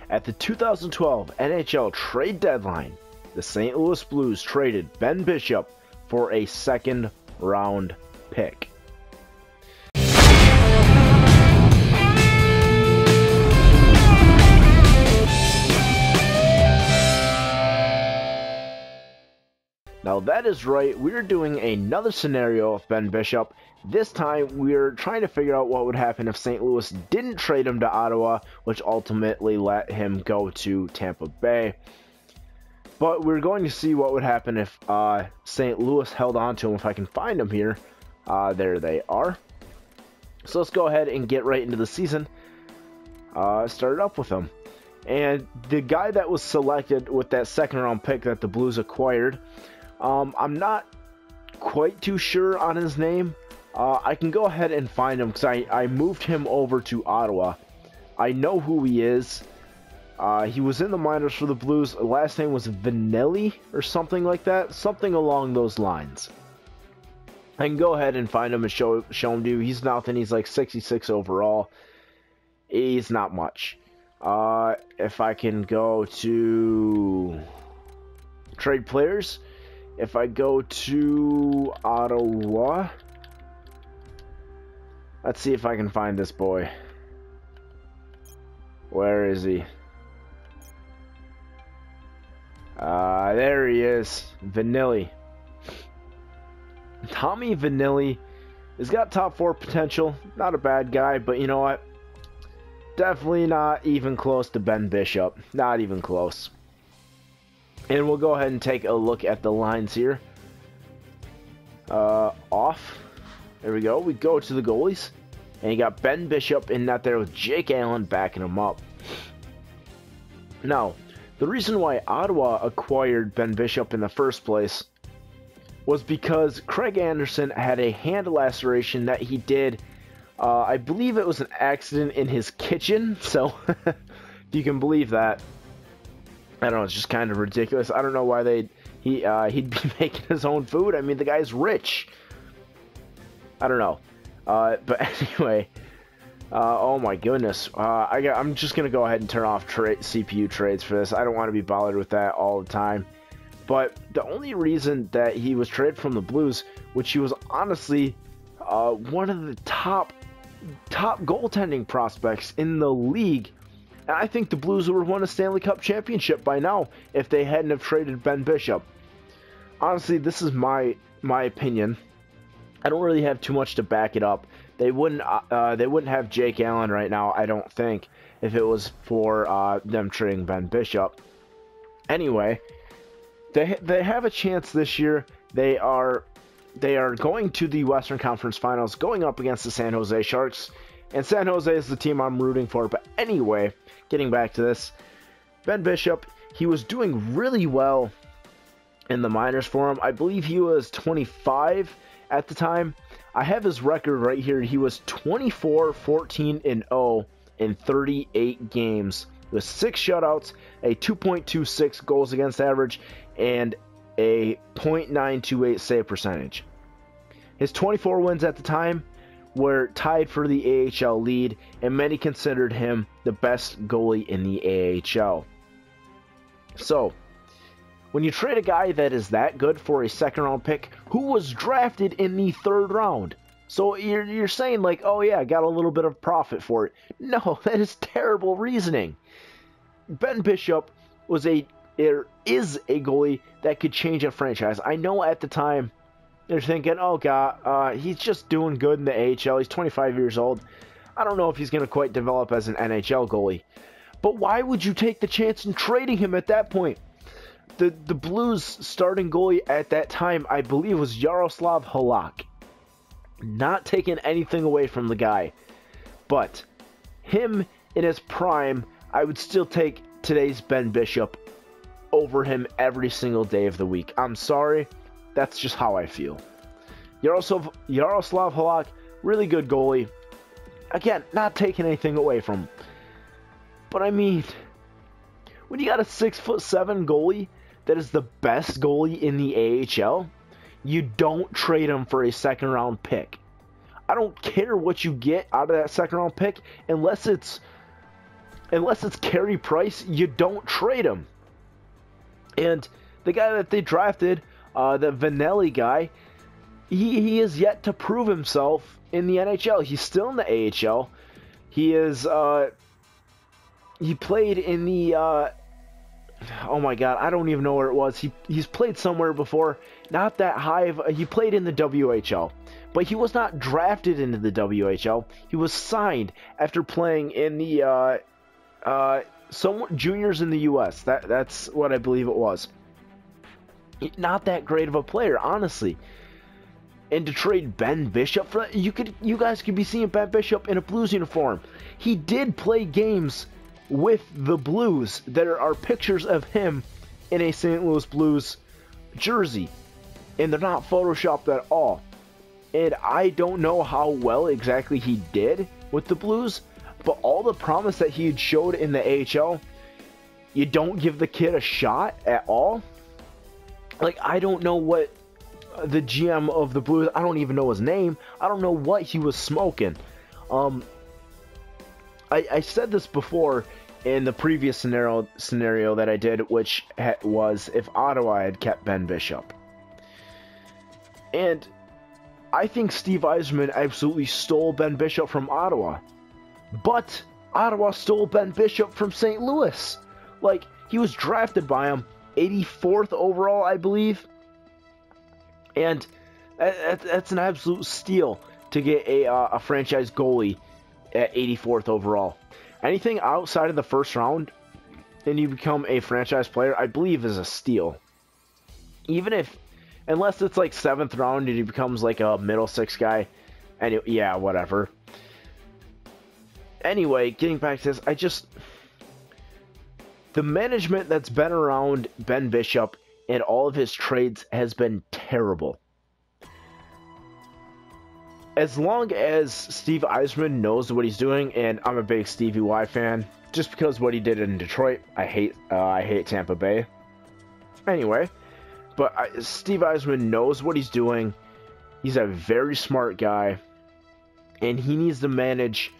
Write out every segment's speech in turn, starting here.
At the 2012 NHL trade deadline, the St. Louis Blues traded Ben Bishop for a second-round pick. Now that is right, we're doing another scenario of Ben Bishop. This time we're trying to figure out what would happen if St. Louis didn't trade him to Ottawa, which ultimately let him go to Tampa Bay. But we're going to see what would happen if St. Louis held on to him, if I can find them here. There they are. So let's go ahead and get right into the season. Started up with him. And the guy that was selected with that second round pick that the Blues acquired, I'm not quite too sure on his name. I can go ahead and find him because I moved him over to Ottawa. I know who he is. He was in the minors for the Blues. Last name was Vanelli or something like that. Something along those lines. I can go ahead and find him and show him to you. He's nothing. He's like 66 overall. He's not much. If I can go to trade players. If I go to Ottawa, let's see if I can find this boy. Where is he? There he is, Vanilli. Tommy Vanilli has got top 4 potential. Not a bad guy, but you know what? Definitely not even close to Ben Bishop. Not even close. And we'll go ahead and take a look at the lines here. Off. There we go. We go to the goalies. And you got Ben Bishop in net there with Jake Allen backing him up. Now, the reason why Ottawa acquired Ben Bishop in the first place was because Craig Anderson had a hand laceration that he did. I believe it was an accident in his kitchen. So, if you can believe that. I don't know, it's just kind of ridiculous. I don't know why he'd be making his own food. I mean, the guy's rich. I don't know. But anyway, oh my goodness. I'm just going to go ahead and turn off CPU trades for this. I don't want to be bothered with that all the time. But the only reason that he was traded from the Blues, which he was honestly one of the top goaltending prospects in the league, and I think the Blues would have won a Stanley Cup championship by now if they hadn't have traded Ben Bishop. Honestly, this is my opinion. I don't really have too much to back it up. They wouldn't have Jake Allen right now, I don't think, if it was for them trading Ben Bishop. Anyway, they have a chance this year. They are going to the Western Conference Finals, going up against the San Jose Sharks. And San Jose is the team I'm rooting for. But anyway, getting back to this, Ben Bishop, he was doing really well in the minors for him. I believe he was 25 at the time. I have his record right here. He was 24, 14, and 0 in 38 games with 6 shutouts, a 2.26 goals against average, and a .928 save percentage. His 24 wins at the time were tied for the AHL lead, and many considered him the best goalie in the AHL. So, when you trade a guy that is that good for a second-round pick, who was drafted in the 3rd round, so you're saying like, oh yeah, I got a little bit of profit for it. No, that is terrible reasoning. Ben Bishop is a goalie that could change a franchise. I know at the time, they're thinking, oh god, he's just doing good in the AHL. He's 25 years old. I don't know if he's going to quite develop as an NHL goalie. But why would you take the chance in trading him at that point? The Blues starting goalie at that time, I believe, was Yaroslav Halak. Not taking anything away from the guy. But him in his prime, I would still take today's Ben Bishop over him every single day of the week. I'm sorry. That's just how I feel. Yaroslav Halak, really good goalie. Again, not taking anything away from him. But I mean, when you got a 6'7" goalie that is the best goalie in the AHL, you don't trade him for a second round pick. I don't care what you get out of that second round pick unless it's unless it's Carey Price, you don't trade him. And the guy that they drafted, the Vanelli guy, he is yet to prove himself in the NHL. He's still in the AHL. He is, he played in the, oh my god, I don't even know where it was. He's played somewhere before, not that high of, he played in the WHL. But he was not drafted into the WHL. He was signed after playing in the, some juniors in the U.S. That's what I believe it was. Not that great of a player, honestly. And to trade Ben Bishop for that, you guys could be seeing Ben Bishop in a Blues uniform. He did play games with the Blues. There are pictures of him in a St. Louis Blues jersey, and they're not photoshopped at all. And I don't know how well exactly he did with the Blues, but all the promise that he had showed in the AHL, you don't give the kid a shot at all. Like, I don't know what the GM of the Blues, I don't even know his name. I don't know what he was smoking. I said this before in the previous scenario that I did, which was if Ottawa had kept Ben Bishop. And I think Steve Yzerman absolutely stole Ben Bishop from Ottawa. But Ottawa stole Ben Bishop from St. Louis. Like, he was drafted by him 84th overall, I believe. And that's an absolute steal to get a franchise goalie at 84th overall. Anything outside of the first round and you become a franchise player, I believe is a steal. Even if, unless it's like 7th round and he becomes like a middle six guy, and yeah, whatever. Anyway, getting back to this, the management that's been around Ben Bishop and all of his trades has been terrible. As long as Steve Yzerman knows what he's doing, and I'm a big Stevie Y fan, just because what he did in Detroit, I hate Tampa Bay. Anyway, but Steve Yzerman knows what he's doing. He's a very smart guy, and he needs to manage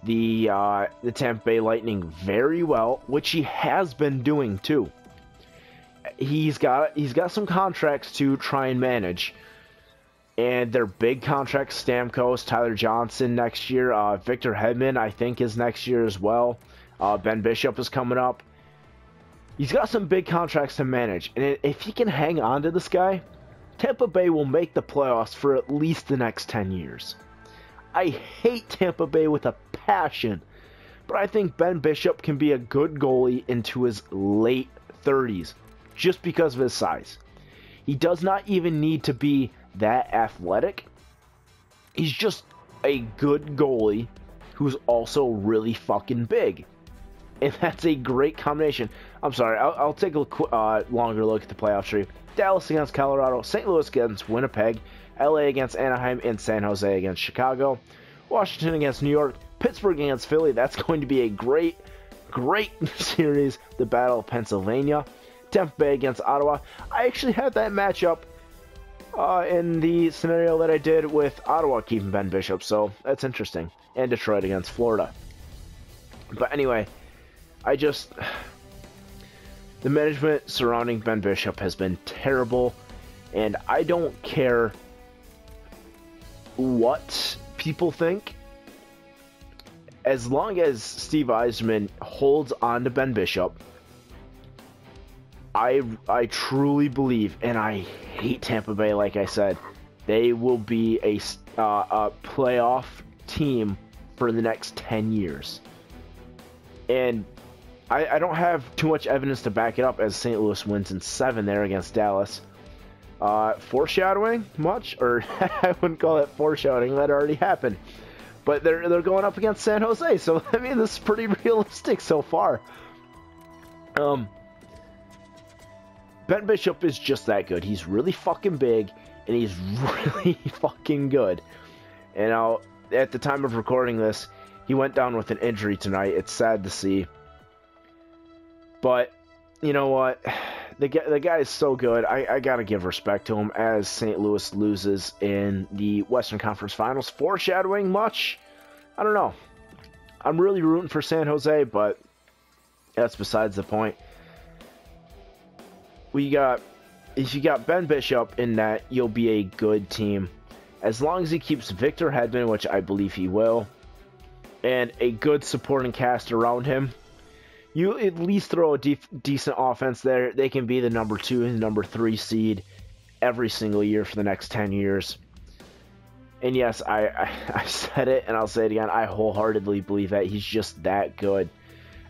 the Tampa Bay Lightning very well, which he has been doing too. He's got some contracts to try and manage. And they're big contracts. Stamkos, Tyler Johnson next year. Victor Hedman, I think, is next year as well. Ben Bishop is coming up. He's got some big contracts to manage. And if he can hang on to this guy, Tampa Bay will make the playoffs for at least the next 10 years. I hate Tampa Bay with a passion. But I think Ben Bishop can be a good goalie into his late 30s. Just because of his size. He does not even need to be that athletic. He's just a good goalie who's also really fucking big. And that's a great combination. I'm sorry, I'll take a longer look at the playoff tree. Dallas against Colorado, St. Louis against Winnipeg, LA against Anaheim, and San Jose against Chicago. Washington against New York, Pittsburgh against Philly. That's going to be a great series. The Battle of Pennsylvania. Tampa Bay against Ottawa. I actually had that matchup in the scenario that I did with Ottawa keeping Ben Bishop, so that's interesting. And Detroit against Florida. But anyway, the management surrounding Ben Bishop has been terrible, and I don't care what people think. As long as Steve Yzerman holds on to Ben Bishop, I truly believe, and I hate Tampa Bay, like I said, they will be a playoff team for the next 10 years. And I don't have too much evidence to back it up, as St. Louis wins in 7 there against Dallas. Foreshadowing much? Or I wouldn't call it foreshadowing, that already happened. But they're going up against San Jose, so I mean, this is pretty realistic so far. Ben Bishop is just that good. He's really fucking big, and he's really fucking good. And at the time of recording this, he went down with an injury tonight. It's sad to see. But, you know what? The guy is so good. I gotta give respect to him as St. Louis loses in the Western Conference Finals. Foreshadowing much? I don't know. I'm really rooting for San Jose, but That's besides the point. If you got Ben Bishop in that, you'll be a good team. As long as he keeps Victor Hedman, which I believe he will, and a good supporting cast around him, you at least throw a decent offense there. They can be the number 2 and number 3 seed every single year for the next 10 years. And yes, I said it, and I'll say it again. I wholeheartedly believe that he's just that good.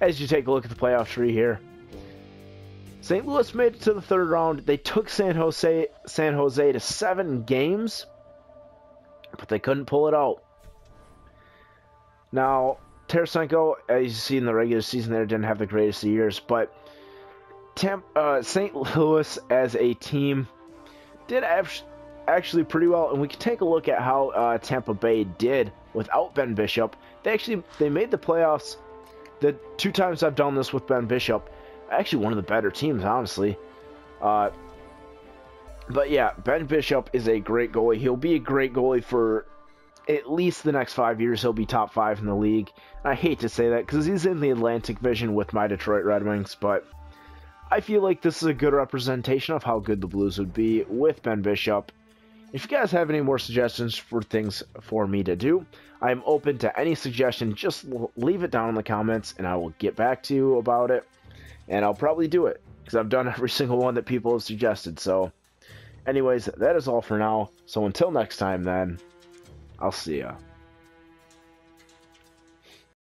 As you take a look at the playoff tree here, St. Louis made it to the 3rd round. They took San Jose to 7 games, but they couldn't pull it out. Now, Tarasenko, as you see in the regular season there, didn't have the greatest of years, but St. Louis as a team did actually pretty well, and we can take a look at how Tampa Bay did without Ben Bishop. They made the playoffs. The 2 times I've done this with Ben Bishop, actually one of the better teams, honestly. But yeah, Ben Bishop is a great goalie. He'll be a great goalie for at least the next 5 years. He'll be top 5 in the league. And I hate to say that because he's in the Atlantic Division with my Detroit Red Wings, but I feel like this is a good representation of how good the Blues would be with Ben Bishop. If you guys have any more suggestions for things for me to do, I'm open to any suggestion. Just leave it down in the comments and I will get back to you about it. And I'll probably do it because I've done every single one that people have suggested. So anyways, that is all for now. So until next time then, I'll see ya.